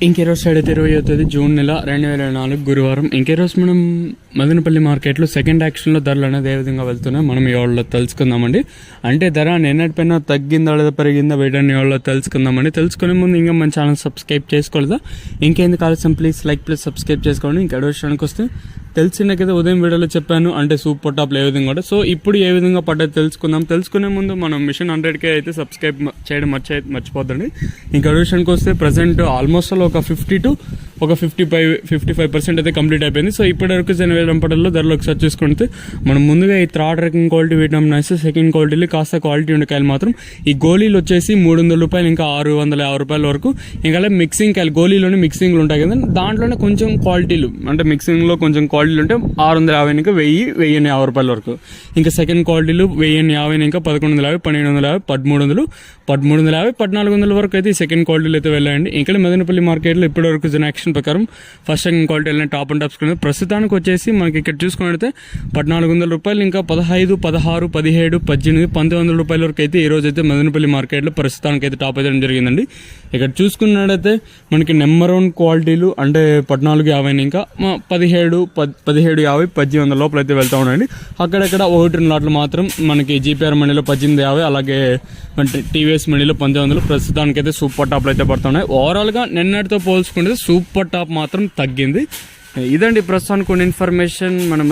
ఇంకెరోజు side అయితే 20 June నెల 2024 గురువారం. ఇంకెరోజు మనం మదనపల్లి మార్కెట్లో సెకండ్ యాక్షన్లో ధరలు అనేది ఏ విధంగా వెళ్తున్నాయి మనం ఇవాళ తెలుసుకుందామండి. అంటే ధర నిన్నటిపైన తగ్గిందా లేదా పెరిగిందా వీటిని ఇవాళ తెలుసుకుందామండి. తెలుసుకునే ముందు ఇంకా మన ఛానల్ సబ్స్క్రైబ్ చేసుకోలేదా? ఇంకెందుకు ఆలస్యం, ప్లీజ్ లైక్ ప్లీజ్ సబ్స్క్రైబ్ చేసుకోండి. ఇంకా విషయానికి వస్తే తెలిసిన కదా ఉదయం వీడియోలో చెప్పాను, అంటే సూపర్ టాప్లు ఏ విధంగా ఉంటాయి. సో ఇప్పుడు ఏ విధంగా పడ్డది తెలుసుకుందాం. తెలుసుకునే ముందు మనం మిషన్ 100K అయితే సబ్స్క్రైబ్ చేయడం మర్చిపోద్దండి. ఇంకా విషయానికి వస్తే ప్రజెంట్ ఆల్మోస్ట్ ఒక 50 to 55% అయితే కంప్లీట్ అయిపోయింది. సో ఇప్పటివరకు జనవేలంపడల్లో ధరలు ఒకసారి చూసుకుంటే మనం ముందుగా ఈ థర్డ్ రకం క్వాలిటీ వియట్నాం నైస్, సెకండ్ క్వాలిటీలు కాస్త క్వాలిటీ ఉండే కాయలు మాత్రం ఈ గోళీలు వచ్చేసి 300 రూపాయలు ఇంకా 650 రూపాయల వరకు. ఇంకా మిక్సింగ్ కాయలు గోళీలోనే మిక్సింగ్లు ఉంటాయి కదా, దాంట్లోనే కొంచెం క్వాలిటీలు అంటే మిక్సింగ్లో కొంచెం క్వాలిటీలు ఉంటే 650 ఇంకా 1050 రూపాయల వరకు. ఇంకా సెకండ్ క్వాలిటీలు 1050 ఇంకా 1150, 1250, 1300, 1400 వరకు అయితే ఈ సెకండ్ క్వాలిటీలు అయితే వెళ్ళాయండి. ఇక్కడ మదనపల్లి మార్కెట్లో ఇప్పటి వరకు జన యాక్షన్ ప్రకారం ఫస్ట్ సెకండ్ క్వాలిటీ వెళ్ళిన టాప్ అండ్ టాప్స్ ప్రస్తుతానికి వచ్చేసి మనకి ఇక్కడ చూసుకున్నట్లయితే 1400 రూపాయలు ఇంకా 15, 16, 17, 18, 1900 రూపాయల వరకు అయితే ఈ రోజు అయితే మదనపల్లి మార్కెట్లో ప్రస్తుతానికి అయితే టాప్ అయితే జరిగిందండి. ఇక్కడ చూసుకున్నట్లయితే మనకి నెంబర్ 1 క్వాలిటీలు అంటే 1450 ఇంకా 17, 1750, 1800 లోపల అయితే వెళ్తా ఉన్నాయండి. అక్కడక్కడ 1-2 లాట్లు మాత్రం మనకి జీపీఆర్ మండీలో 1850, అలాగే టీవీఎస్ మండీలో 1900 ప్రస్తుతానికి అయితే సూపర్ టాప్లు అయితే పడుతున్నాయి. ఓవరాల్గా నిన్నటితో పోల్చుకుంటే సూపర్ టాప్ మాత్రం తగ్గింది. ఇదండి ప్రస్తుతానికి కొన్ని ఇన్ఫర్మేషన్ మనం